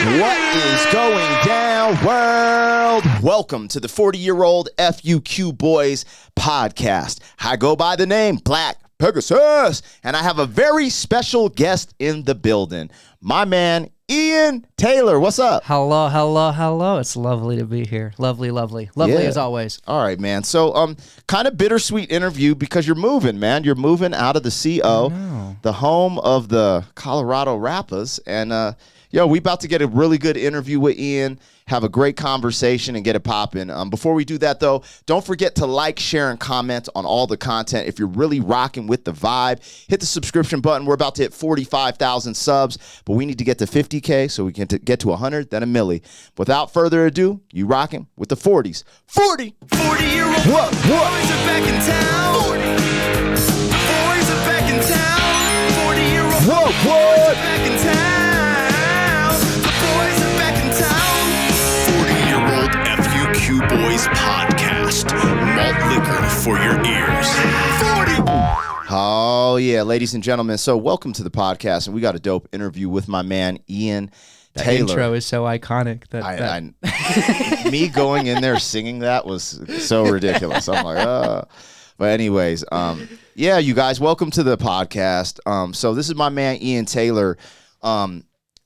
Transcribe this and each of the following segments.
What is going down, world? Welcome to the 40-year-old FUQ Boyz podcast. I go by the name Black Pegasus, and I have a very special guest in the building. My man, Ian Taylor. What's up? Hello, hello, hello. It's lovely to be here. Lovely, lovely. Lovely as always. All right, man. So, kind of bittersweet interview because you're moving, man. You're moving out of the CO, the home of the Colorado rappers, and we about to get a really good interview with Ian, have a great conversation, and get it popping. Before we do that, though, don't forget to like, share, and comment on all the content. If you're really rocking with the vibe, hit the subscription button. We're about to hit 45,000 subs, but we need to get to 50K so we can get to 100, then a milli. Without further ado, you rocking with the 40s. 40-year-old What? boys are back in town. 40. Boys are back in town. 40-year-old What? boys are back in town. The boys are back in town. 40-year-old FUQ Boyz podcast. Malt liquor for your ears. 40. Oh, yeah, ladies and gentlemen. So welcome to the podcast, and we got a dope interview with my man, Ian The Taylor. intro is so iconic. Me going in there singing that was so ridiculous. I'm like, But anyways, you guys, welcome to the podcast. So this is my man, Ian Taylor.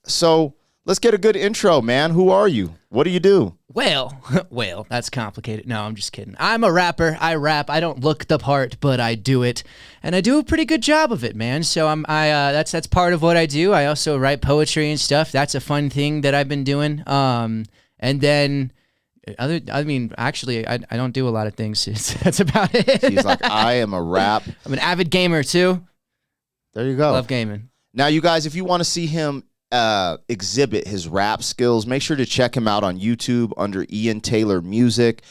So let's get a good intro, man. Who are you? What do you do? Well, that's complicated. No, I'm just kidding. I'm a rapper. I rap. I don't look the part, but I do it, and I do a pretty good job of it, man. So that's part of what I do. I also write poetry and stuff. That's a fun thing that I've been doing. And then actually, I don't do a lot of things. That's about it. He's like, I am a rap. I'm an avid gamer too. There you go. Love gaming. Now, you guys, if you want to see him exhibit his rap skills, make sure to check him out on YouTube under Ian Taylor Music.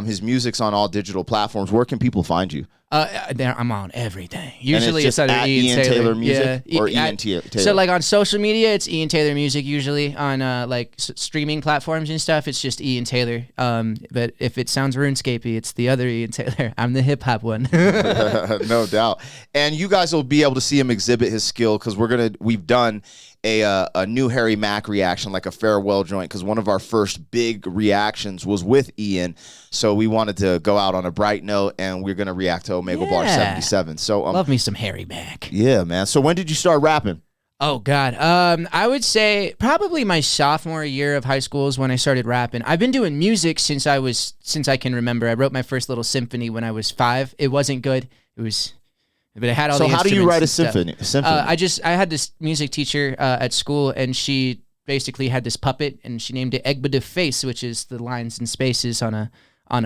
His music's on all digital platforms. Where can people find you? I'm on everything. Usually it's under at Ian Taylor Music, yeah. or Ian Taylor. So like on social media, it's Ian Taylor Music. Usually on streaming platforms and stuff, it's just Ian Taylor. But if it sounds RuneScapey, it's the other Ian Taylor. I'm the hip hop one. No doubt. And you guys will be able to see him exhibit his skill because we've done a new Harry Mack reaction, like a farewell joint, because one of our first big reactions was with Ian. So we wanted to go out on a bright note, and we're going to react to Omega Bar 77. So love me some Harry Mack. Yeah, man. So when did you start rapping? Oh God. I would say probably my sophomore year of high school is when I started rapping. I've been doing music since I can remember. I wrote my first little symphony when I was 5. It wasn't good. But I had all the instruments. So how do you write a symphony? I had this music teacher at school, and she basically had this puppet, and she named it Egba Face, which is the lines and spaces on a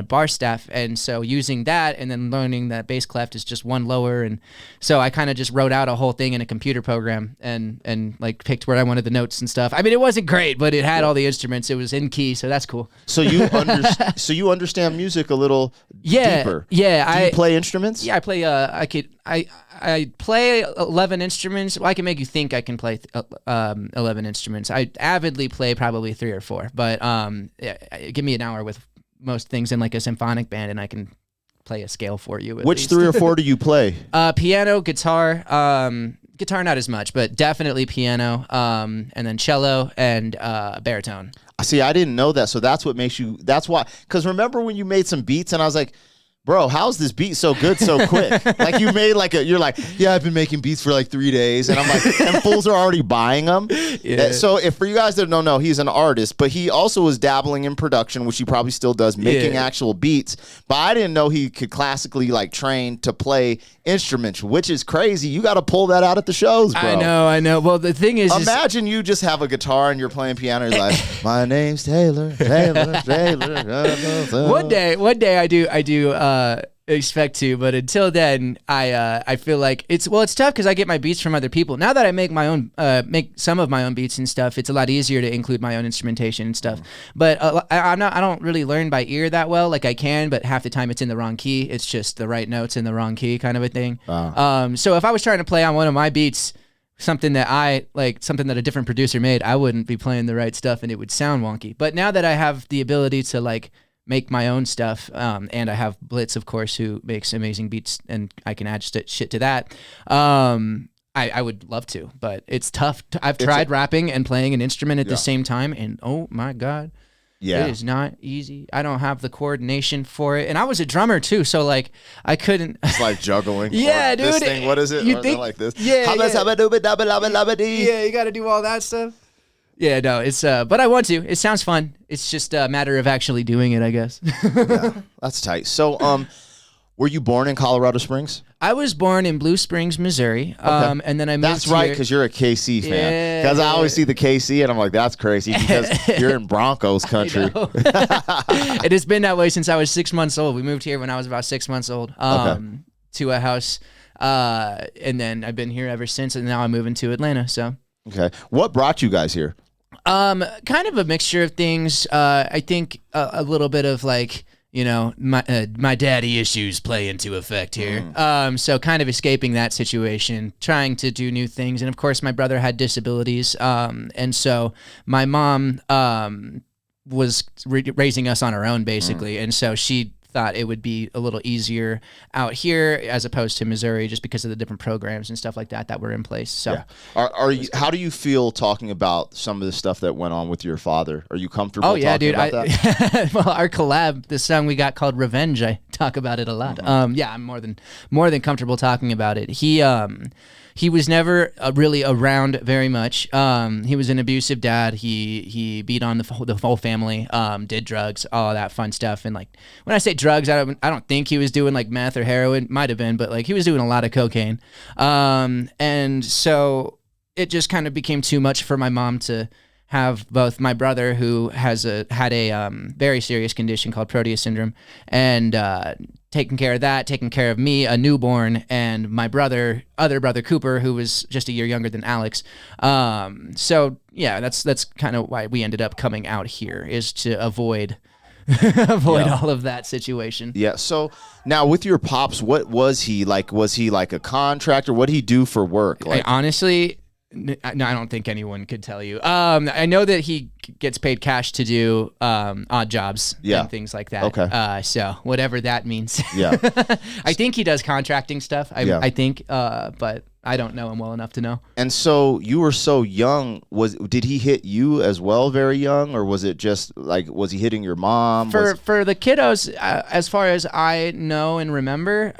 bar staff. And so using that and then learning that bass clef is just one lower, and so I kind of just wrote out a whole thing in a computer program and like picked where I wanted the notes and stuff. I mean, it wasn't great, but it had all the instruments. It was in key, so that's cool. So you understand music a little deeper. Yeah. Do you play instruments? Yeah, I play. I play 11 instruments. Well, I can make you think I can play 11 instruments. I avidly play probably 3 or 4, but give me an hour with most things in like a symphonic band, and I can play a scale for you. Which 3 or 4 do you play? Piano, guitar, guitar not as much, but definitely piano, and then cello and baritone. See, I didn't know that, so that's what makes you. That's why, because remember when you made some beats, and I was like, bro, how's this beat so good so quick? Like you made you're like, yeah, I've been making beats for like 3 days, and I'm like, and fools are already buying them. Yeah. So if for you guys that don't know, he's an artist, but he also was dabbling in production, which he probably still does, making actual beats. But I didn't know he could classically like train to play instruments, which is crazy. You got to pull that out at the shows, bro. I know. Well, the thing is, imagine you just have a guitar and you're playing piano. You're like, my name's Taylor. One day I do. Expect to, but until then, I feel like it's tough because I get my beats from other people. Now that I make some of my own beats and stuff, it's a lot easier to include my own instrumentation and stuff. But I don't really learn by ear that well. Like I can, but half the time it's in the wrong key. It's just the right notes in the wrong key, kind of a thing. Wow. So if I was trying to play on one of my beats, something that a different producer made, I wouldn't be playing the right stuff and it would sound wonky. But now that I have the ability to like make my own stuff, and I have Blitz, of course, who makes amazing beats, and I can add shit to that. I would love to, but it's tough. I've tried rapping and playing an instrument at the same time, and oh my God, it is not easy. I don't have the coordination for it, and I was a drummer too, so like I couldn't. It's like juggling. Yeah, dude. This thing, what is it? You think like this? Yeah, yeah, you got to do all that stuff. Yeah, no, it's but I want to. It sounds fun. It's just a matter of actually doing it, I guess. Yeah, that's tight. So, were you born in Colorado Springs? I was born in Blue Springs, Missouri, and then I moved That's right, because you're a KC fan. Because I always see the KC, and I'm like, that's crazy, because you're in Broncos country. It has been that way since I was 6 months old. We moved here when I was about 6 months old to a house, and then I've been here ever since, and now I'm moving to Atlanta. So, okay, what brought you guys here? Kind of a mixture of things. I think a little bit of like, you know, my daddy issues play into effect here. So kind of escaping that situation, trying to do new things. And of course, my brother had disabilities. And so my mom was raising us on her own, basically. And so she thought it would be a little easier out here as opposed to Missouri, just because of the different programs and stuff like that were in place. So, are you? How do you feel talking about some of the stuff that went on with your father? Are you comfortable? Oh yeah, dude. About that? Well, our collab, the song we got called "Revenge," I talk about it a lot. Yeah, I'm more than comfortable talking about it. He was never really around very much. He was an abusive dad. He beat on the whole family, did drugs, all that fun stuff. And like when I say drugs, I don't think he was doing like meth or heroin. Might have been, but like he was doing a lot of cocaine. And so it just kind of became too much for my mom to have both my brother, who had a very serious condition called Proteus syndrome, and taking care of that, taking care of me, a newborn, and my other brother Cooper, who was just a year younger than Alex. So yeah, that's kind of why we ended up coming out here, is to avoid all of that situation. Yeah. So now with your pops, what was he like? Was he like a contractor? What did he do for work? Like, honestly, no, I don't think anyone could tell you. I know that he gets paid cash to do odd jobs and things like that. Okay. So whatever that means. Yeah. I think he does contracting stuff. I think, but I don't know him well enough to know. And so you were so young. Did he hit you as well, very young, or was it just like, was he hitting your mom? For the kiddos, as far as I know and remember,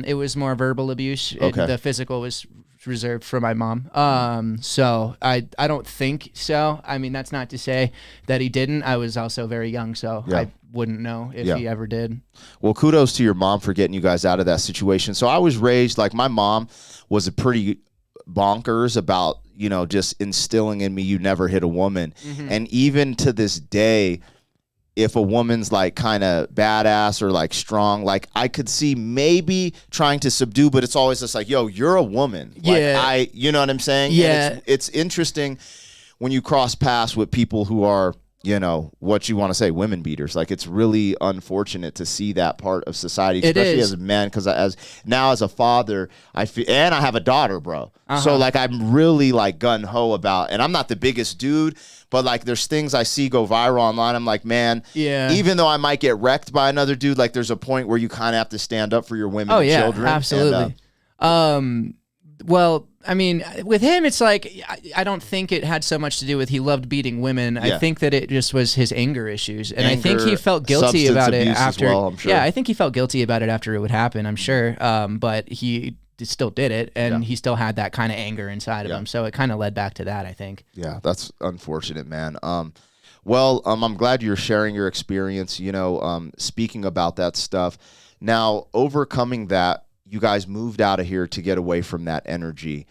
it was more verbal abuse. Okay. The physical was reserved for my mom. So I don't think so. I mean, that's not to say that he didn't. I was also very young, so I wouldn't know if he ever did. Well, kudos to your mom for getting you guys out of that situation. So I was raised, like, my mom was a pretty bonkers about, you know, just instilling in me, you never hit a woman. And even to this day, if a woman's like kind of badass or like strong, like I could see maybe trying to subdue, but it's always just like, yo, you're a woman. Like, you know what I'm saying? Yeah. And it's interesting when you cross paths with people who are, you know, what you want to say, women beaters. Like, it's really unfortunate to see that part of society, especially as a man, because as a father, I feel, and I have a daughter, bro. So like, I'm really like gun ho about, and I'm not the biggest dude, but like, there's things I see go viral online. I'm like, man, even though I might get wrecked by another dude, like there's a point where you kind of have to stand up for your women and children. Absolutely. Well, I mean, with him, it's like, I don't think it had so much to do with he loved beating women. I think that it just was his anger issues. And I think he felt guilty about it after. Well, I'm sure. Yeah, I think he felt guilty about it after it would happen, I'm sure. But he still did it, and he still had that kind of anger inside of him. So it kind of led back to that, I think. Yeah, that's unfortunate, man. Well, I'm glad you're sharing your experience, you know, speaking about that stuff. Now, overcoming that, you guys moved out of here to get away from that energy,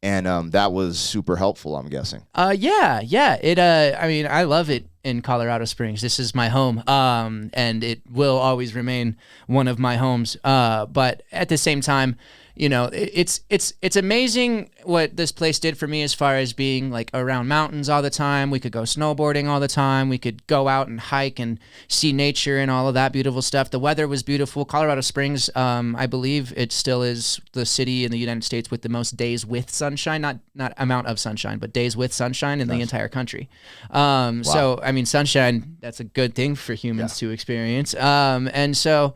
and that was super helpful, I'm guessing. Yeah. It. I mean, I love it in Colorado Springs. This is my home, and it will always remain one of my homes. But at the same time, you know, it's amazing what this place did for me as far as being like around mountains all the time. We could go snowboarding all the time. We could go out and hike and see nature and all of that beautiful stuff. The weather was beautiful. Colorado Springs, I believe it still is the city in the United States with the most days with sunshine, not amount of sunshine, but days with sunshine in the entire country. So, I mean, sunshine, that's a good thing for humans to experience. And so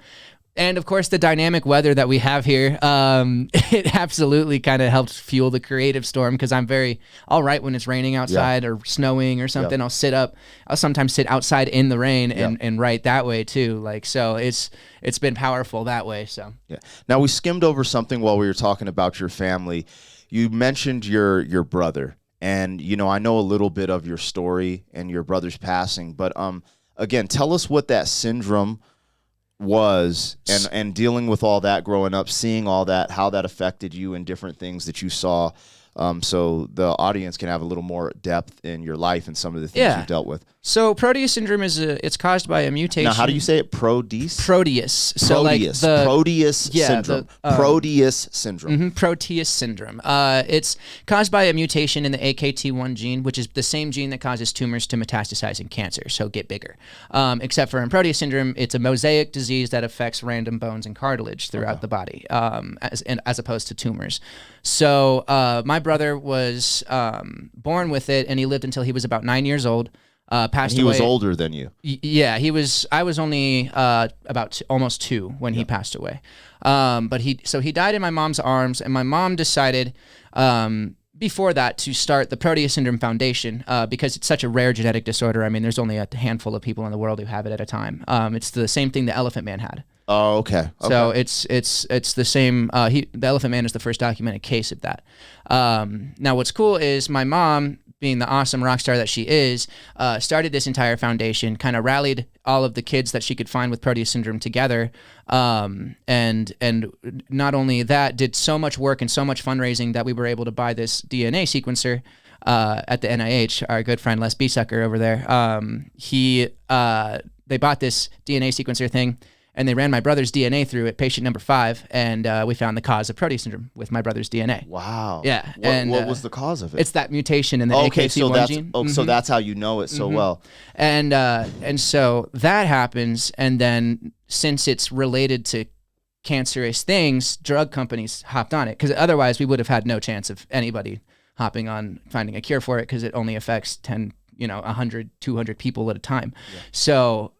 And of course, the dynamic weather that we have here, it absolutely kind of helps fuel the creative storm because I'll write when it's raining outside or snowing or something. I'll sometimes sit outside in the rain and write that way too. Like, so it's been powerful that way. So yeah. Now we skimmed over something while we were talking about your family. You mentioned your brother, and I know a little bit of your story and your brother's passing, but again, tell us what that syndrome was and dealing with all that growing up, seeing all that, how that affected you and different things that you saw, so the audience can have a little more depth in your life and some of the things you've dealt with. So Proteus syndrome it's caused by a mutation. Now, how do you say it? Proteus? Proteus. So Proteus. like Proteus syndrome. Proteus syndrome. Proteus syndrome. It's caused by a mutation in the AKT1 gene, which is the same gene that causes tumors to metastasize in cancer, so get bigger. Except for in Proteus syndrome, it's a mosaic disease that affects random bones and cartilage throughout the body, as opposed to tumors. So my brother was born with it, and he lived until he was about 9 years old. Passed away. He was older than you. Yeah, he was. I was only about almost 2 when he passed away. But he died in my mom's arms, and my mom decided before that to start the Proteus Syndrome Foundation because it's such a rare genetic disorder. I mean, there's only a handful of people in the world who have it at a time. It's the same thing the Elephant Man had. Oh, okay. So it's the same. The Elephant Man is the first documented case of that. Now, what's cool is my mom, being the awesome rock star that she is, started this entire foundation, kind of rallied all of the kids that she could find with Proteus syndrome together, and not only that, did so much work and so much fundraising that we were able to buy this DNA sequencer at the NIH. Our good friend Les Biesucker over there, they bought this DNA sequencer thing, and they ran my brother's DNA through it, patient number 5, and we found the cause of Proteus syndrome with my brother's DNA. Wow. Yeah. What was the cause of it? It's that mutation in the AKT1 gene. So that's how you know it so well. And so that happens, and then since it's related to cancerous things, drug companies hopped on it, because otherwise we would have had no chance of anybody hopping on finding a cure for it, because it only affects 100, 200 people at a time. Yeah. So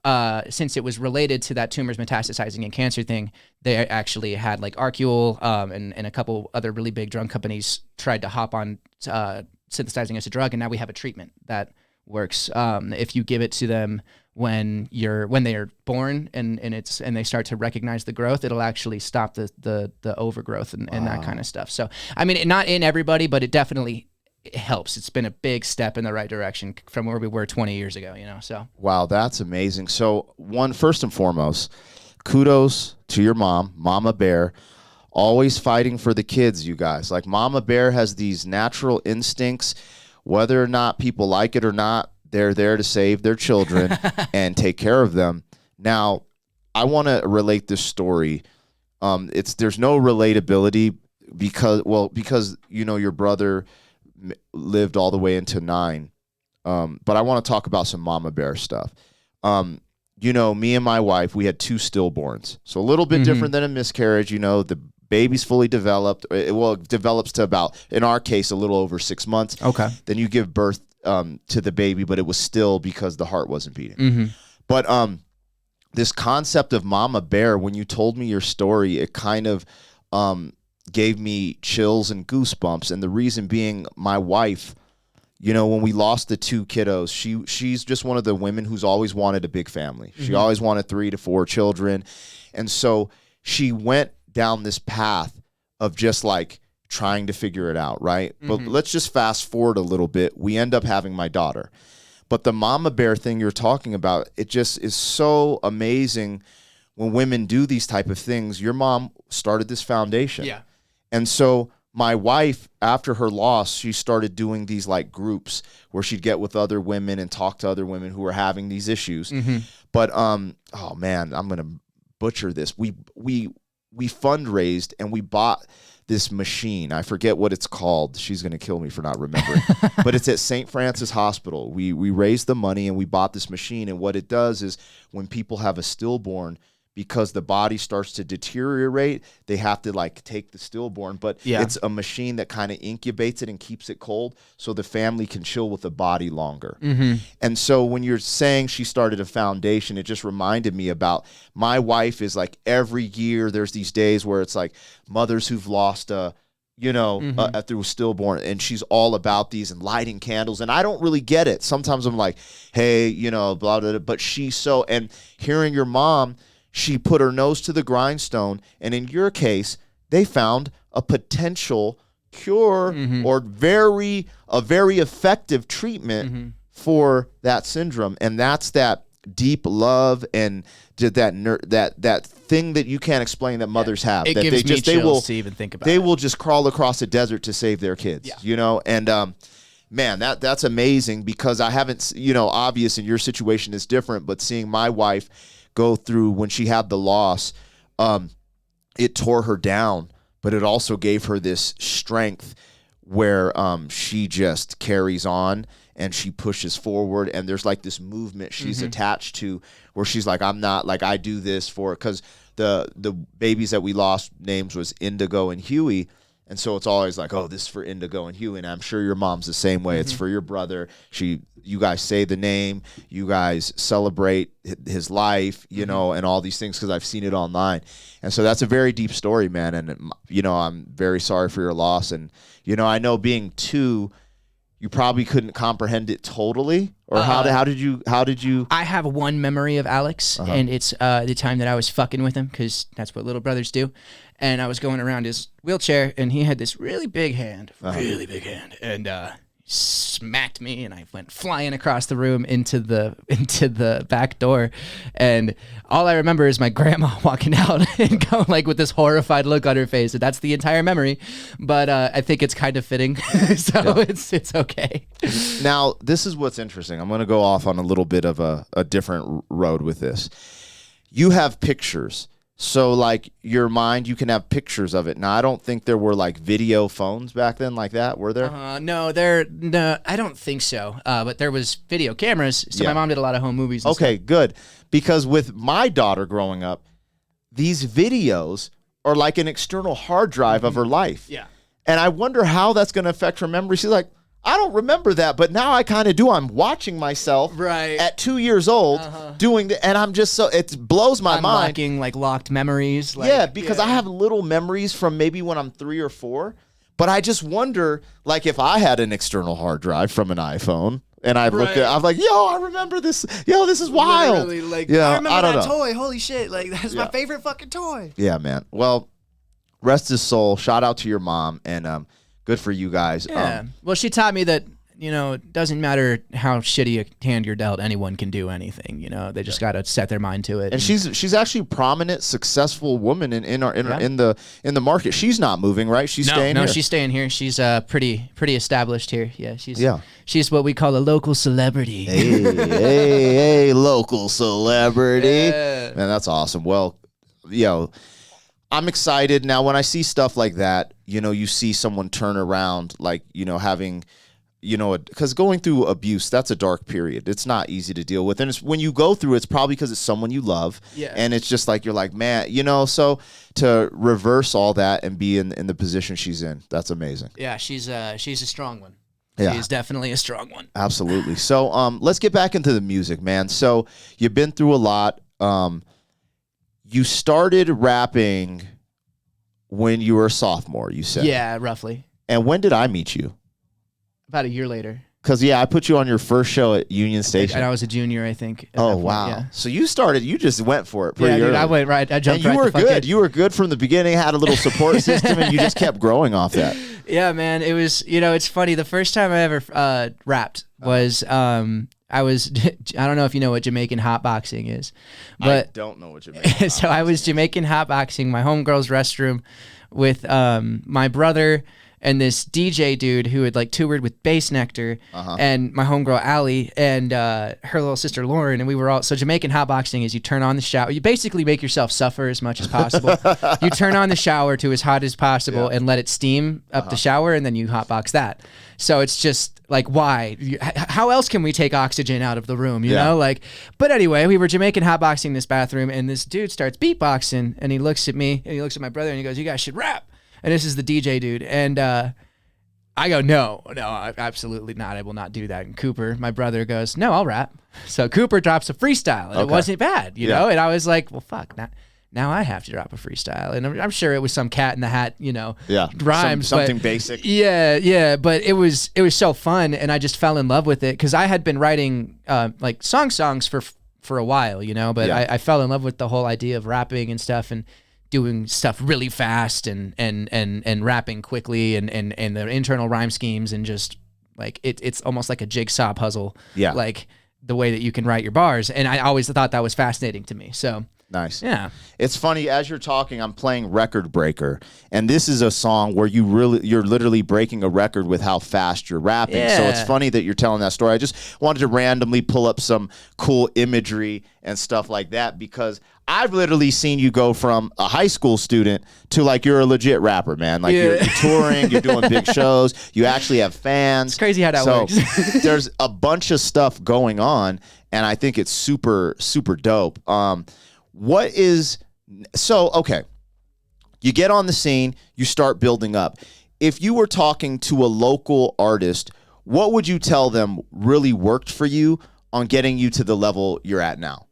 since it was related to that tumors metastasizing in cancer thing, they actually had like Arcuel and a couple other really big drug companies tried to hop on synthesizing as a drug, and now we have a treatment that works. If you give it to them when they are born and they start to recognize the growth, it'll actually stop the overgrowth and that kind of stuff. So I mean, not in everybody, but it definitely helps. It's been a big step in the right direction from where we were 20 years ago, so. Wow, that's amazing. So first and foremost, kudos to your mom, Mama Bear, always fighting for the kids, you guys. Like, Mama Bear has these natural instincts, whether or not people like it or not, they're there to save their children and take care of them. Now, I want to relate this story. There's no relatability because your brother lived all the way into 9. But I want to talk about some Mama Bear stuff. Me and my wife, we had 2 stillborns. So a little bit different than a miscarriage. The baby's fully developed. It develops to about, in our case, a little over 6 months. Okay. Then you give birth to the baby, but it was still because the heart wasn't beating. But this concept of Mama Bear, when you told me your story, it kind of gave me chills and goosebumps. And the reason being, my wife, when we lost the 2 kiddos, she's just one of the women who's always wanted a big family. She always wanted 3 to 4 children. And so she went down this path of just like trying to figure it out, right? But let's just fast forward a little bit. We end up having my daughter. But the Mama Bear thing you're talking about, it just is so amazing when women do these type of things. Your mom started this foundation. Yeah. And so my wife, after her loss, she started doing these like groups where she'd get with other women and talk to other women who were having these issues. But oh man, I'm gonna butcher this. We fundraised and we bought this machine. I forget what it's called. She's gonna kill me for not remembering. But it's at St. Francis Hospital. We raised the money and we bought this machine. And what it does is when people have a stillborn, because the body starts to deteriorate. They have to like take the stillborn, but it's a machine that kind of incubates it and keeps it cold so the family can chill with the body longer. And so when you're saying she started a foundation, it just reminded me about my wife is like every year there's these days where it's like mothers who've lost through stillborn, and she's all about these and lighting candles, and I don't really get it. Sometimes I'm like, hey, blah, blah, blah, but she's so, and hearing your mom, she put her nose to the grindstone, and in your case, they found a potential cure or a very effective treatment for that syndrome, and that's that deep love and that thing that you can't explain that mothers have. It that gives me chills to even think about. They will just crawl across the desert to save their kids. And man, that's amazing, because I haven't, obvious in your situation is different, but seeing my wife go through when she had the loss, it tore her down, but it also gave her this strength where she just carries on and she pushes forward, and there's like this movement she's attached to where she's like, I'm not like, I do this for, because the babies that we lost names was Indigo and Huey. And so it's always like, oh, this is for Indigo and Huey. And I'm sure your mom's the same way. It's for your brother. You guys say the name. You guys celebrate his life, and all these things, because I've seen it online. And so that's a very deep story, man. And, I'm very sorry for your loss. And, I know being 2, you probably couldn't comprehend it totally. Or how did you? I have one memory of Alex, and it's the time that I was fucking with him, because that's what little brothers do. And I was going around his wheelchair, and he had this really big hand, and smacked me, and I went flying across the room into the back door. And all I remember is my grandma walking out and going like with this horrified look on her face. And that's the entire memory. But I think it's kind of fitting, so it's okay. Now, this is what's interesting. I'm going to go off on a little bit of a different road with this. You have pictures. So, like, your mind, you can have pictures of it. Now, I don't think there were, like, video phones back then like that, were there? No, I don't think so. But there was video cameras, so my mom did a lot of home movies and stuff. Good. Because with my daughter growing up, these videos are like an external hard drive of her life. Yeah. And I wonder how that's going to affect her memory. She's like, I don't remember that, but now I kind of do. I'm watching myself at 2 years old doing the, and I'm just so, it blows my mind. Unlocking like locked memories. Because I have little memories from maybe when I'm 3 or 4, but I just wonder, like, if I had an external hard drive from an iPhone and I look at, I'm like, yo, I remember this. Yo, this is wild. Literally, like, I remember that toy. Holy shit. Like, that's my favorite fucking toy. Yeah, man. Well, rest his soul. Shout out to your mom, and good for you guys. Yeah. Well, she taught me that, it doesn't matter how shitty a hand you're dealt, anyone can do anything. They just got to set their mind to it. And she's actually a prominent, successful woman in the market. She's not moving, right? She's staying here. No, she's staying here. She's pretty established here. Yeah, she's what we call a local celebrity. Hey, local celebrity. Yeah. Man, that's awesome. Well, I'm excited now when I see stuff like that. You see someone turn around, like, having, because going through abuse, that's a dark period. It's not easy to deal with. And when you go through, it's probably because it's someone you love. Yeah. And it's just like, you're like, man, so to reverse all that and be in the position she's in, that's amazing. Yeah, she's a strong one. Yeah. She's definitely a strong one. Absolutely. So let's get back into the music, man. So you've been through a lot. You started rapping when you were a sophomore, you said. Yeah, roughly. And when did I meet you? About a year later. Because, I put you on your first show at Union Station. And I was a junior, I think. Oh, wow. Yeah. So you just went for it pretty early. Dude, I went right. I jumped and you right were good. You were good from the beginning, had a little support system, and you just kept growing off that. Yeah, man. It was, it's funny. The first time I ever rapped was, I don't know if you know what Jamaican hotboxing is. But I don't know what Jamaican so I was Jamaican hotboxing my homegirl's restroom with my brother and this DJ dude who had like toured with Bass Nectar and my homegirl Allie and her little sister Lauren, and we were all, so Jamaican hotboxing is you turn on the shower, you basically make yourself suffer as much as possible. You turn on the shower to as hot as possible and let it steam up the shower, and then you hotbox that. So it's just Like, why? How else can we take oxygen out of the room, you know? Like, but anyway, we were Jamaican hotboxing this bathroom, and this dude starts beatboxing, and he looks at me, and he looks at my brother, and he goes, "You guys should rap." And this is the DJ dude. And I go, no, absolutely not. I will not do that. And Cooper, my brother, goes, "No, I'll rap." So Cooper drops a freestyle, and it wasn't bad, you know? And I was like, well, fuck, now I have to drop a freestyle. And I'm sure it was some Cat in the Hat, you know, rhymes. Something basic. Yeah. But it was so fun, and I just fell in love with it because I had been writing like songs for a while, you know, but I fell in love with the whole idea of rapping and stuff and doing stuff really fast and rapping quickly and the internal rhyme schemes and just like it's almost like a jigsaw puzzle. Yeah. Like the way that you can write your bars. And I always thought that was fascinating to me. So nice. Yeah. It's funny, as you're talking, I'm playing Record Breaker, and this is a song where you're literally breaking a record with how fast you're rapping. Yeah. So it's funny that you're telling that story. I just wanted to randomly pull up some cool imagery and stuff like that because I've literally seen you go from a high school student to like you're a legit rapper, man. Like you're touring, you're doing big shows, you actually have fans. It's crazy how that works. There's a bunch of stuff going on, and I think it's super, super dope. Okay, you get on the scene, you start building up. If you were talking to a local artist, what would you tell them really worked for you on getting you to the level you're at now?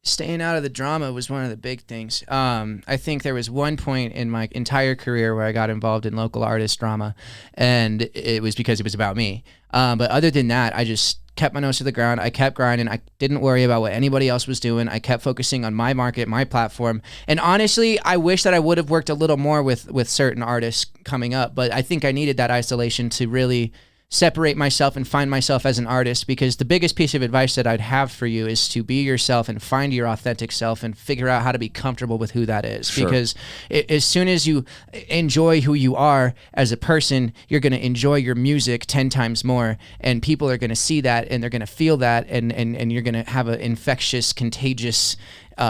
Staying out of the drama was one of the big things. I think there was one point in my entire career where I got involved in local artist drama, and it was because it was about me. But other than that, I just kept my nose to the ground. I kept grinding. I didn't worry about what anybody else was doing. I kept focusing on my market, my platform. And honestly, I wish that I would have worked a little more with certain artists coming up, but I think I needed that isolation to really separate myself and find myself as an artist, because the biggest piece of advice that I'd have for you is to be yourself and find your authentic self and figure out how to be comfortable with who that is. Sure. Because as soon as you enjoy who you are as a person, you're going to enjoy your music 10 times more, and people are going to see that and they're going to feel that, and you're going to have an infectious, contagious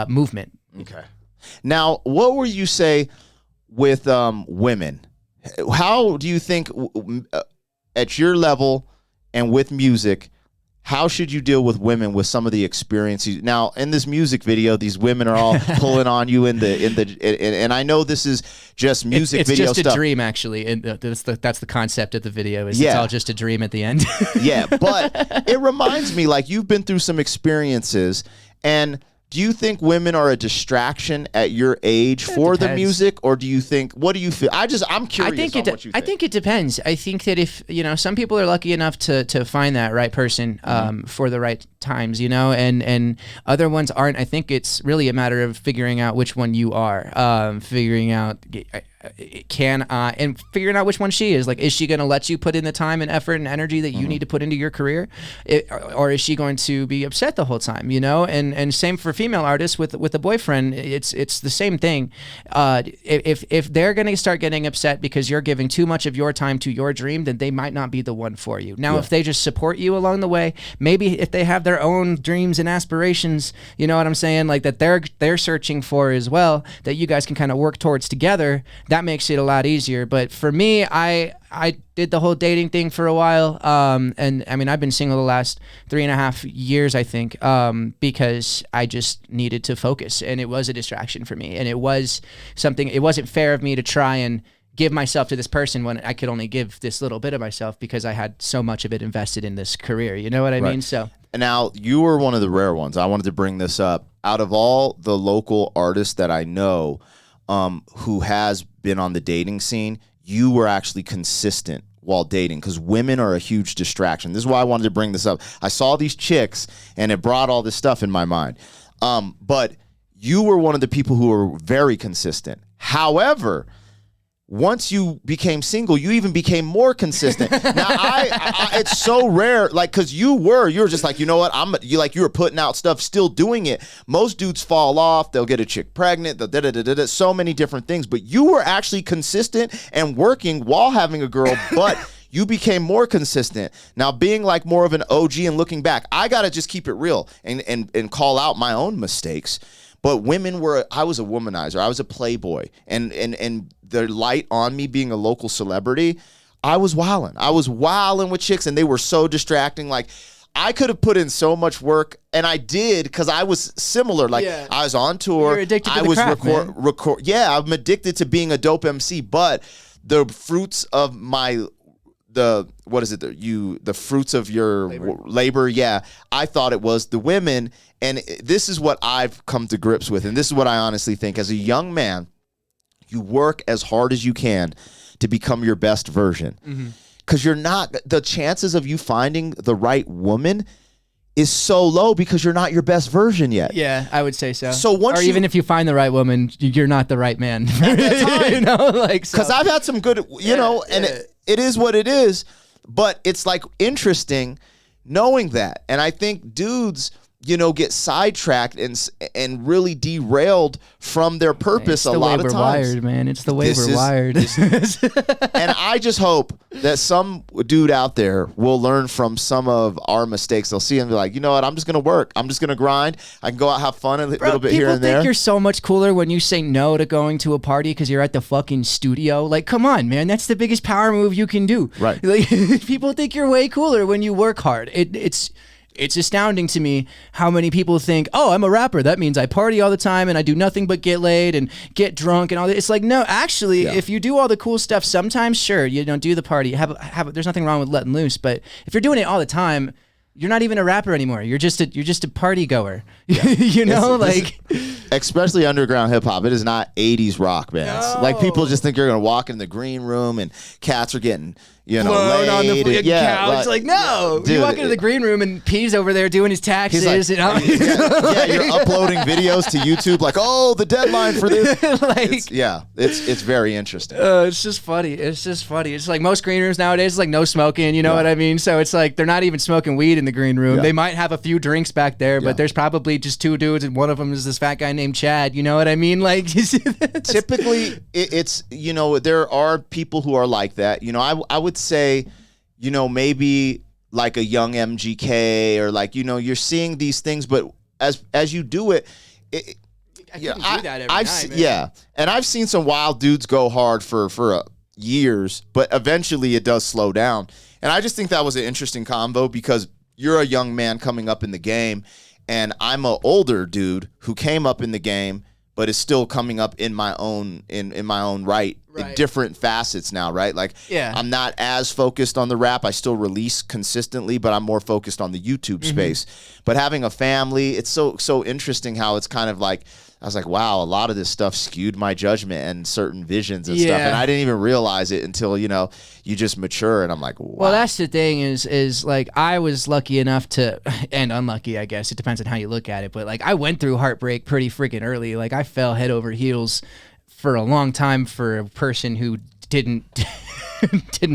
movement. Okay. Now, what would you say with women? How do you think at your level and with music, how should you deal with women with some of the experiences? Now, in this music video, these women are all pulling on you and I know this is just music video stuff. It's just a dream, actually. And that's the concept of the video. It's all just a dream at the end. Yeah, but it reminds me, like, you've been through some experiences, and do you think women are a distraction at your age for the music, or do you think? What do you feel? I'm curious on what you think. I think it depends. I think that if some people are lucky enough to find that right person for the right times, and other ones aren't. I think it's really a matter of figuring out which one you are, figuring out and figuring out which one she is. Like, is she going to let you put in the time and effort and energy that you need to put into your career, or is she going to be upset the whole time? And same for female artists with a boyfriend. It's the same thing. If they're going to start getting upset because you're giving too much of your time to your dream, then they might not be the one for you. Now, if they just support you along the way, maybe if they have their own dreams and aspirations, you know what I'm saying, like that they're searching for as well, that you guys can kind of work towards together, that makes it a lot easier. But for me, I did the whole dating thing for a while, and I mean, I've been single the last 3.5 years, I think, because I just needed to focus, and it was a distraction for me, and it was something. It wasn't fair of me to try and give myself to this person when I could only give this little bit of myself because I had so much of it invested in this career. You know what I mean? So. And now, you were one of the rare ones. I wanted to bring this up. Out of all the local artists that I know, who has been on the dating scene, you were actually consistent while dating, because women are a huge distraction. This is why I wanted to bring this up. I saw these chicks, and it brought all this stuff in my mind. But you were one of the people who were very consistent. However, once you became single, you even became more consistent. Now, it's so rare, like, because you were just like, you know what, you were putting out stuff, still doing it. Most dudes fall off, they'll get a chick pregnant, so many different things. But you were actually consistent and working while having a girl, but you became more consistent. Now, being like more of an OG and looking back, I got to just keep it real and call out my own mistakes. But I was a womanizer. I was a playboy. And the light on me being a local celebrity I was wilding with chicks, and they were so distracting. Like, I could have put in so much work, and I did, because I was similar. Like, I was on tour. You're addicted to I the was craft, Yeah, I'm addicted to being a dope MC, but the fruits of the fruits of your labor, I thought it was the women. And this is what I've come to grips with, and this is what I honestly think. As a young man, you work as hard as you can to become your best version. Because the chances of you finding the right woman is so low because you're not your best version yet. Yeah, I would say so. So even if you find the right woman, you're not the right man. At that time. You know, like, because I've had some good, it is what it is, but it's like interesting knowing that. And I think dudes, get sidetracked and really derailed from their purpose a lot of times. It's the way we're wired, man. It's the way we're wired. And I just hope that some dude out there will learn from some of our mistakes. They'll see and be like, you know what? I'm just going to work. I'm just going to grind. I can go out, have fun a little bit here and there. People think you're so much cooler when you say no to going to a party because you're at the fucking studio. Like, come on, man. That's the biggest power move you can do. Right. Like, people think you're way cooler when you work hard. It's astounding to me how many people think, oh, I'm a rapper. That means I party all the time and I do nothing but get laid and get drunk and all that. It's like, no, actually, if you do all the cool stuff, sometimes, sure, you don't do the party. There's nothing wrong with letting loose. But if you're doing it all the time, you're not even a rapper anymore. You're just a party goer. Yeah. Especially underground hip hop. It is not 80s rock bands. No. Like, people just think you're gonna walk in the green room and cats are getting blown on the couch. Like, no, dude, you walk into the green room and P's over there doing his taxes. Like, you're uploading videos to YouTube. Like, oh, the deadline for this. It's very interesting. It's just funny. It's like most green rooms nowadays. It's like no smoking. You know what I mean? So it's like they're not even smoking weed in the green room. They might have a few drinks back there, but there's probably just two dudes, and one of them is this fat guy named Chad. You know what I mean? Like, typically, it's there are people who are like that. I would say, maybe like a young MGK, or like, you're seeing these things, but as you do it, and I've seen some wild dudes go hard for years, but eventually it does slow down. And I just think that was an interesting combo, because you're a young man coming up in the game, and I'm an older dude who came up in the game, but is still coming up in my own right. In different facets now, right? Like, I'm not as focused on the rap. I still release consistently, but I'm more focused on the YouTube space. But having a family, it's so interesting how it's kind of like, I was like, wow, a lot of this stuff skewed my judgment and certain visions and stuff. And I didn't even realize it until, you just mature. And I'm like, wow. Well, that's the thing is like, I was lucky enough to, and unlucky, I guess. It depends on how you look at it. But like, I went through heartbreak pretty freaking early. Like, I fell head over heels for a long time for a person who didn't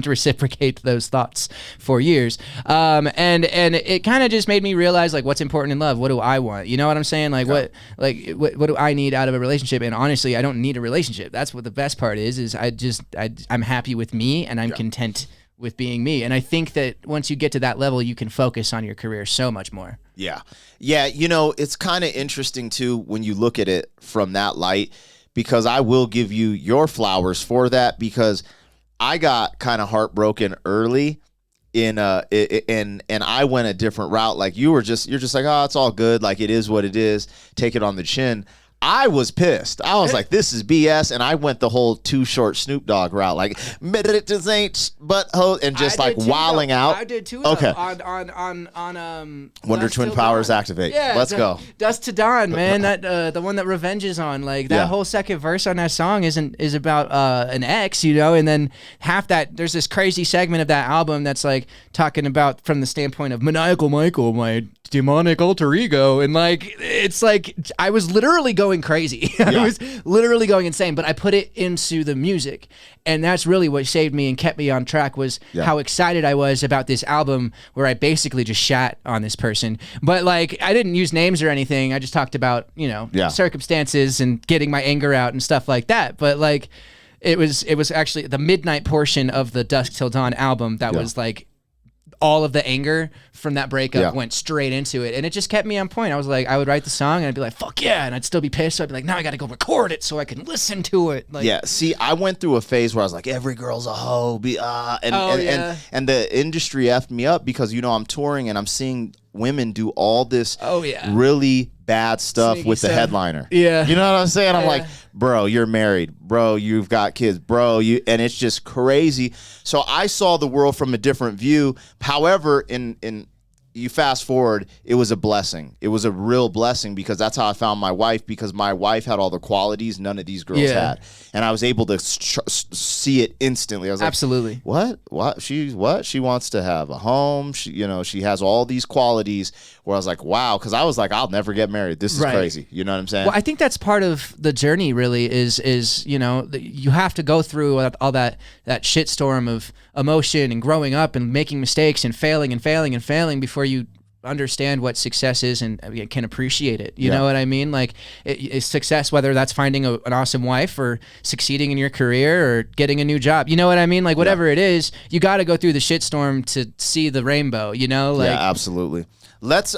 reciprocate those thoughts for years. And it kind of just made me realize, like, what's important in love. What do I want? You know what I'm saying? Like, what do I need out of a relationship? And honestly, I don't need a relationship. That's what the best part is I'm happy with me, and I'm content with being me. And I think that once you get to that level, you can focus on your career so much more. Yeah. It's kind of interesting too when you look at it from that light, because I will give you your flowers for that, because I got kind of heartbroken early and I went a different route. Like, you're just like, oh, it's all good. Like, it is what it is. Take it on the chin. I was pissed. I was like, this is BS. And I went the whole Too Short Snoop Dogg route. Like, it just ain't but ho, and just like wilding out. I did too. Okay. On Wonder Twin Powers activate. Yeah, let's go. Dust to Dawn, man. That the one that Revenge is on. Like, that whole second verse on that song is about an ex, and then half that, there's this crazy segment of that album that's like talking about from the standpoint of Maniacal Michael, my demonic alter ego, and like, it's like I was literally going crazy. I was literally going insane, but I put it into the music, and that's really what saved me and kept me on track, was how excited I was about this album where I basically just shat on this person. But like, I didn't use names or anything. I just talked about, circumstances and getting my anger out and stuff like that. But like, it was actually the midnight portion of the Dusk Till Dawn album that was like all of the anger from that breakup went straight into it, and it just kept me on point. I was like, I would write the song and I'd be like, fuck yeah, and I'd still be pissed. So I'd be like, now I got to go record it so I can listen to it. Like, yeah, see, I went through a phase where I was like, every girl's a hoe, and the industry effed me up because I'm touring and I'm seeing women do all this really bad stuff Sneaky with the stuff. headliner. Yeah. You know what I'm saying? I'm like, bro, you're married. Bro, you've got kids. Bro, and it's just crazy. So I saw the world from a different view. However, in you fast forward, it was a blessing. It was a real blessing because that's how I found my wife, because my wife had all the qualities none of these girls had. And I was able to see it instantly. I was like, absolutely. What? She wants to have a home. She has all these qualities where I was like, wow, because I was like, I'll never get married. This is crazy. You know what I'm saying? Well, I think that's part of the journey really is you have to go through all that shitstorm of emotion and growing up and making mistakes and failing before you understand what success is and can appreciate it. You know what I mean? Like it's success, whether that's finding an awesome wife or succeeding in your career or getting a new job. You know what I mean? Like whatever it is, you got to go through the shitstorm to see the rainbow, Like, yeah, absolutely. Let's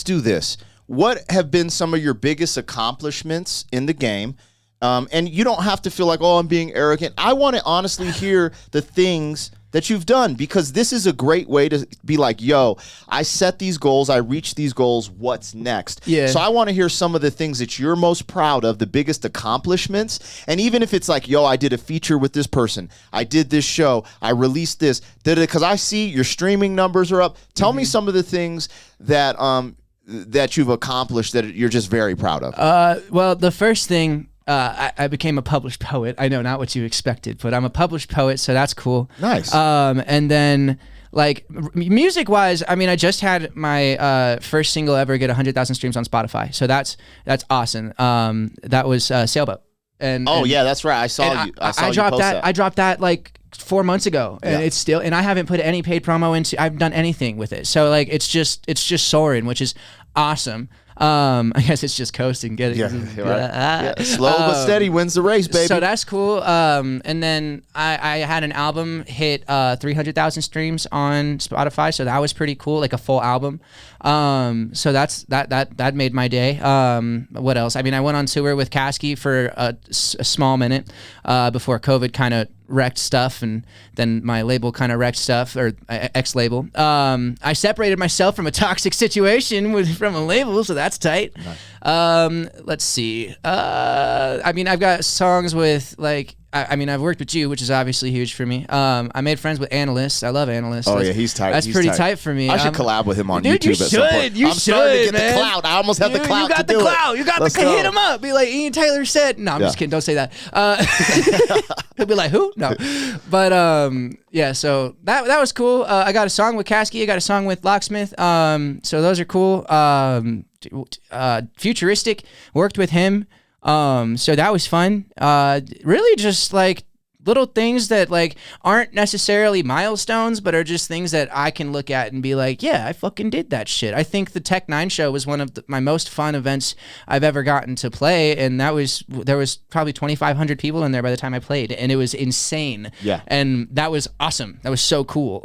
do this. What have been some of your biggest accomplishments in the game? And you don't have to feel like, I'm being arrogant. I want to honestly hear the things that you've done, because this is a great way to be like, yo, I set these goals, I reached these goals, what's next? Yeah. So I want to hear some of the things that you're most proud of, the biggest accomplishments. And even if it's like, yo, I did a feature with this person, I did this show, I released this, because I see your streaming numbers are up. Tell me some of the things that that you've accomplished that you're just very proud of. Well, the first thing, I became a published poet. I know, not what you expected, but I'm a published poet, so that's cool. Nice. And then, like, music-wise, I mean, I just had my first single ever get 100,000 streams on Spotify, so that's awesome. That was Sailboat. And yeah, that's right. I saw you. I dropped post that. I dropped that like 4 months ago, and it's still. And I haven't put any paid promo into. I've done anything with it, so like it's just soaring, which is awesome. I guess it's just coasting, getting slow but steady wins the race, baby. So that's cool. And then I had an album hit 300,000 streams on Spotify, so that was pretty cool, like a full album. So that made my day. What else? I mean, I went on tour with Kasky for a small minute before COVID kind of wrecked stuff, and then my label kind of wrecked stuff, or ex-label. I separated myself from a toxic situation from a label, so that's tight. Nice. Let's see. I mean, I've got songs with like. I mean, I've worked with you, which is obviously huge for me. I made friends with Analyst. I love Analyst. Oh, yeah, he's tight. That's pretty tight for me. I should collab with him on dude, YouTube at some point. I'm starting to get the clout. I almost have the clout. You got to the do clout. It. You got the hit him up. Be like, Ian Taylor said. No, I'm just kidding. Don't say that. He'll be like, who? No. But yeah, so that was cool. I got a song with Kasky. I got a song with Locksmith. So those are cool. Futuristic, worked with him. So that was fun. Really just like little things that like aren't necessarily milestones, but are just things that I can look at and be like, yeah, I fucking did that shit. I think the Tech 9 show was one of my most fun events I've ever gotten to play, and there was probably 2,500 people in there by the time I played, and it was insane. Yeah. And that was awesome. That was so cool.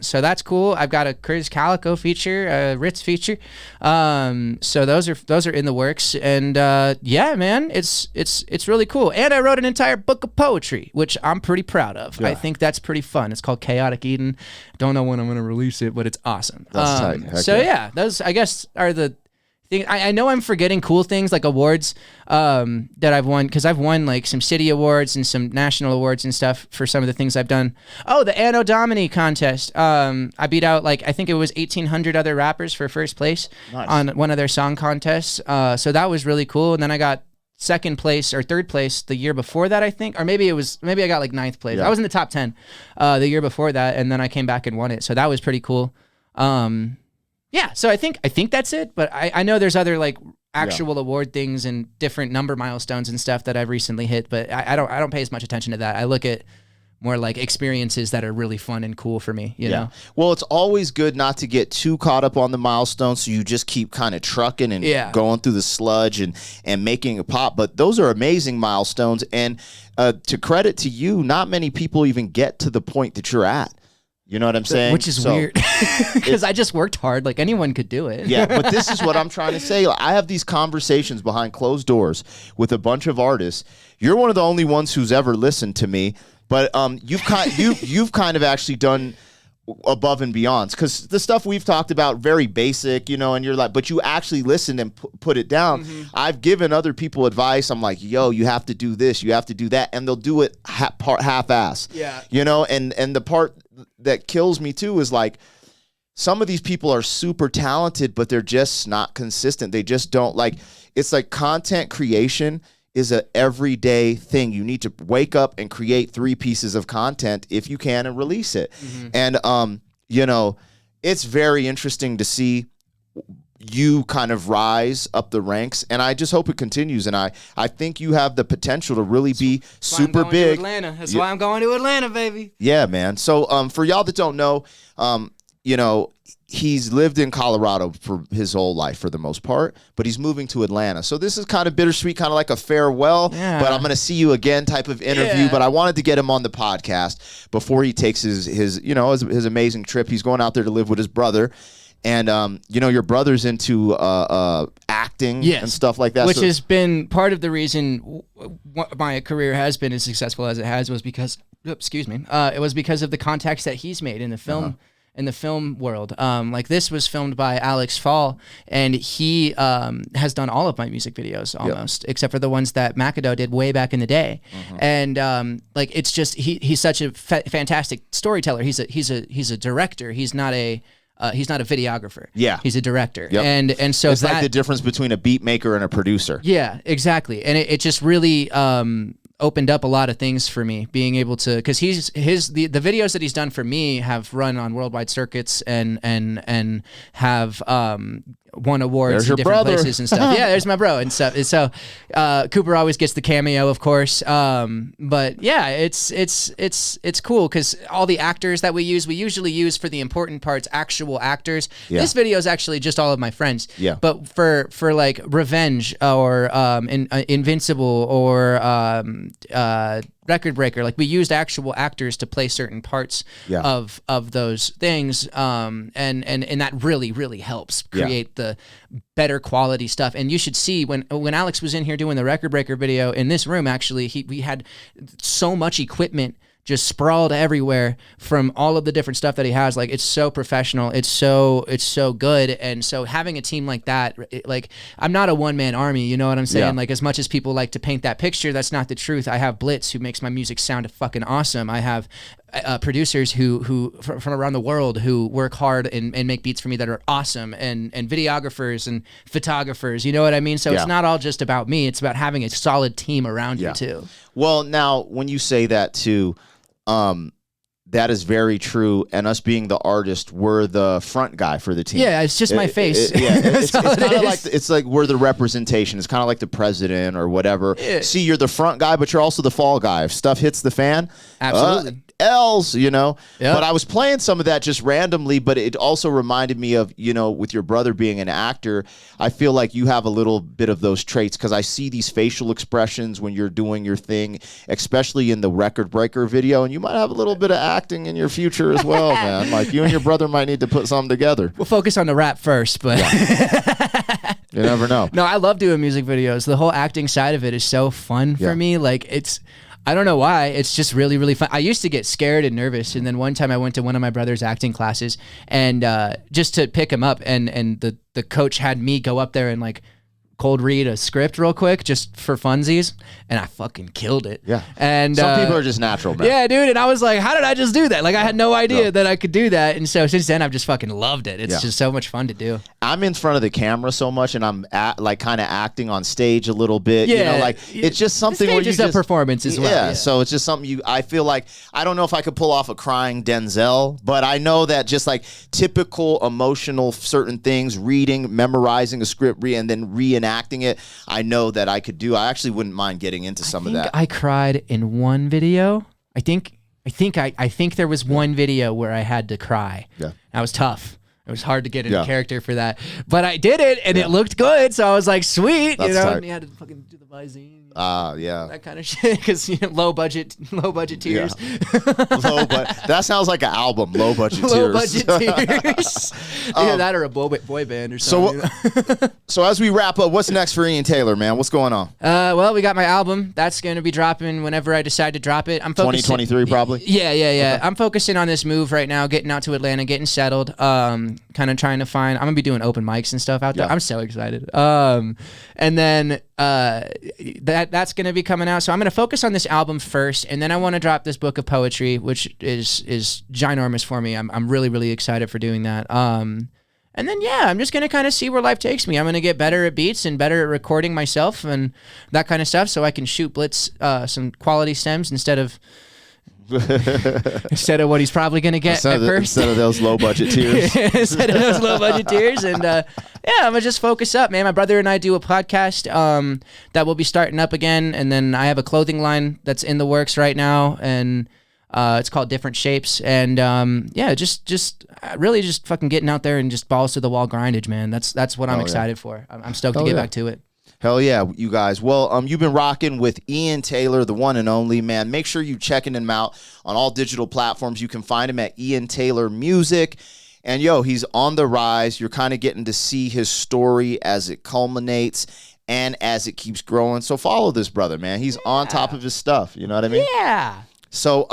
So that's cool. I've got a Chris Calico feature, a Ritz feature. So those are in the works, and yeah, man, it's really cool. And I wrote an entire book of poetry, which I'm pretty proud of. I think that's pretty fun. It's called Chaotic Eden. Don't know when I'm going to release it, but it's awesome. That's tight. So yeah, those I guess are the things. I know I'm forgetting cool things like awards that I've won, because I've won like some city awards and some national awards and stuff for some of the things I've done. Oh, the Anno Domini contest. I beat out like I think it was 1,800 other rappers for first place on one of their song contests. So that was really cool. And then I got second place or third place the year before that, I think, or maybe I got like ninth place. I was in the top 10 the year before that, and then I came back and won it. So that was pretty cool. Yeah, so I think that's it. But I know there's other like actual award things and different number milestones and stuff that I've recently hit, but I don't pay as much attention to that. I look at more like experiences that are really fun and cool for me, you know? Well, it's always good not to get too caught up on the milestones, so you just keep kind of trucking and going through the sludge and making a pop. But those are amazing milestones, and to credit to you, not many people even get to the point that you're at. You know what I'm saying? Which is weird because I just worked hard. Like anyone could do it. Yeah, but this is what I'm trying to say. Like, I have these conversations behind closed doors with a bunch of artists. You're one of the only ones who's ever listened to me, but you've kind of actually done above and beyond, because the stuff we've talked about very basic, you know, and you're like, but you actually listened and put it down. I've given other people advice. I'm like, yo, you have to do this, you have to do that, and they'll do it half-ass. Yeah, you know, and the part that kills me too is like, some of these people are super talented, but they're just not consistent. They just don't like. It's like content creation is a everyday thing. You need to wake up and create 3 pieces of content if you can and release it. And you know, it's very interesting to see you kind of rise up the ranks, and I just hope it continues. And I think you have the potential to really be super big. That's why I'm going to Atlanta, baby. Yeah, man. So for y'all that don't know, you know, he's lived in Colorado for his whole life for the most part, but he's moving to Atlanta. So this is kind of bittersweet, kind of like a farewell, but I'm going to see you again type of interview. But I wanted to get him on the podcast before he takes his you know, his amazing trip. He's going out there to live with his brother. And, you know, your brother's into acting and stuff like that. Which has been part of the reason my career has been as successful as it has, was because, it was because of the contacts that he's made in the film. In the film world. Like this was filmed by Alex Fall, and he has done all of my music videos almost, except for the ones that McAdoe did way back in the day. And like it's just he's such a fantastic storyteller. He's a director. He's not a videographer. Yeah, he's a director. And so it's like the difference between a beat maker and a producer. Yeah, exactly. And it just really opened up a lot of things for me, being able to, because the videos that he's done for me have run on worldwide circuits and have won awards in different places and stuff. Yeah, there's my bro and stuff. And so Cooper always gets the cameo, of course. But yeah, it's cool because all the actors that we usually use for the important parts actual actors. This video is actually just all of my friends. Yeah. But for like Revenge or Invincible or Record Breaker, like we used actual actors to play certain parts of those things, and that really helps create the better quality stuff. And you should see when Alex was in here doing the Record Breaker video in this room, actually we had so much equipment just sprawled everywhere from all of the different stuff that he has. Like it's so professional, it's so good. And so having a team like that, like I'm not a one-man army, you know what I'm saying? Like as much as people like to paint that picture, that's not the truth. I have Blitz, who makes my music sound fucking awesome. I have producers who from around the world who work hard and make beats for me that are awesome, and videographers and photographers, you know what I mean? So it's not all just about me, it's about having a solid team around you too. Well, now when you say that too, that is very true. And us being the artist, we're the front guy for the team. Yeah, it's just my face. It's kind of like it's like we're the representation. It's kind of like the president or whatever. See, you're the front guy, but you're also the fall guy. If stuff hits the fan, absolutely. L's, you know. But I was playing some of that just randomly, but it also reminded me of, you know, with your brother being an actor, I feel like you have a little bit of those traits, because I see these facial expressions when you're doing your thing, especially in the Record Breaker video, and you might have a little bit of acting in your future as well, man. Like you and your brother might need to put something together. We'll focus on the rap first, but you never know. No, I love doing music videos. The whole acting side of it is so fun for me. Like I don't know why. It's just really fun. I used to get scared and nervous, and then one time I went to one of my brother's acting classes, and just to pick him up, and the coach had me go up there and like cold read a script real quick just for funsies, and I fucking killed it. Yeah. And some people are just natural, man. Yeah, dude. And I was like, how did I just do that? Like I had no idea that I could do that. And so since then I've just fucking loved it. It's just so much fun to do. I'm in front of the camera so much, and I'm like kind of acting on stage a little bit. You know, like it's just something where you just performance as well. Yeah. So it's just something I feel like I don't know if I could pull off a crying Denzel, but I know that just like typical emotional certain things, reading, memorizing a script, and then reenacting it, I know that I could do. I actually wouldn't mind getting into some of that. I cried in one video. I think there was one video where I had to cry. Yeah. That was tough. It was hard to get into character for that, but I did it, and it looked good. So I was like, sweet, That's you know. tight. And you had to fucking do the Visine. Yeah. That kind of shit, because low budget tears. That sounds like an album. Low budget tears. Low budget tears. Either that or a boy band or something. So as we wrap up, what's next for Ian Taylor, man? What's going on? Well, we got my album. That's going to be dropping whenever I decide to drop it. I'm focusing, 2023 probably? Yeah. Okay. I'm focusing on this move right now, getting out to Atlanta, getting settled, kind of trying to find, I'm going to be doing open mics and stuff out there. I'm so excited. And then that's going to be coming out. So I'm going to focus on this album first, and then I want to drop this book of poetry, which is ginormous for me. I'm really, really excited for doing that. And then, I'm just going to kind of see where life takes me. I'm going to get better at beats and better at recording myself and that kind of stuff, so I can shoot Blitz some quality stems instead of what he's probably going to get at first. Instead of those low budget tears. Instead of those low budget tears. And I'm going to just focus up, man. My brother and I do a podcast that will be starting up again. And then I have a clothing line that's in the works right now. And it's called Different Shapes. And just really just fucking getting out there and just balls to the wall grindage, man. That's what I'm excited for. I'm stoked to get back to it. Hell yeah, you guys. Well, you've been rocking with Ian Taylor, the one and only, man. Make sure you checking him out on all digital platforms. You can find him at Ian Taylor Music. And he's on the rise. You're kind of getting to see his story as it culminates and as it keeps growing. So follow this brother, man. He's on top of his stuff. You know what I mean? Yeah. So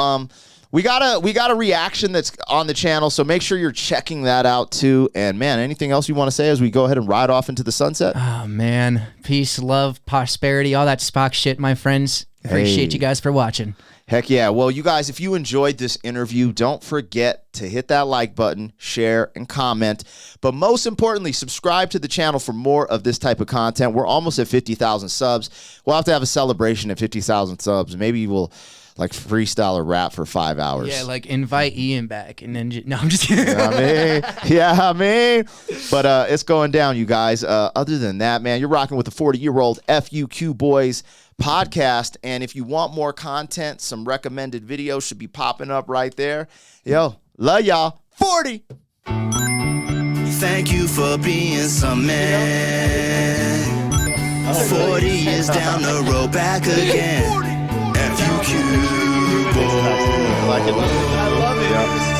we got a reaction that's on the channel, so make sure you're checking that out too. And man, anything else you want to say as we go ahead and ride off into the sunset? Oh man, peace, love, prosperity, all that Spock shit, my friends. Appreciate you guys for watching. Heck yeah. Well, you guys, if you enjoyed this interview, don't forget to hit that like button, share, and comment. But most importantly, subscribe to the channel for more of this type of content. We're almost at 50,000 subs. We'll have to have a celebration at 50,000 subs. Maybe we'll freestyle a rap for 5 hours. Yeah, invite Ian back, and then no, I'm just kidding. I mean. But it's going down, you guys. Other than that, man, you're rocking with the 40-year-old FUQ Boys podcast. And if you want more content, some recommended videos should be popping up right there. Love y'all. 40. Thank you for being some man. 40 years down the road, back again. FUQ Boys. I love it.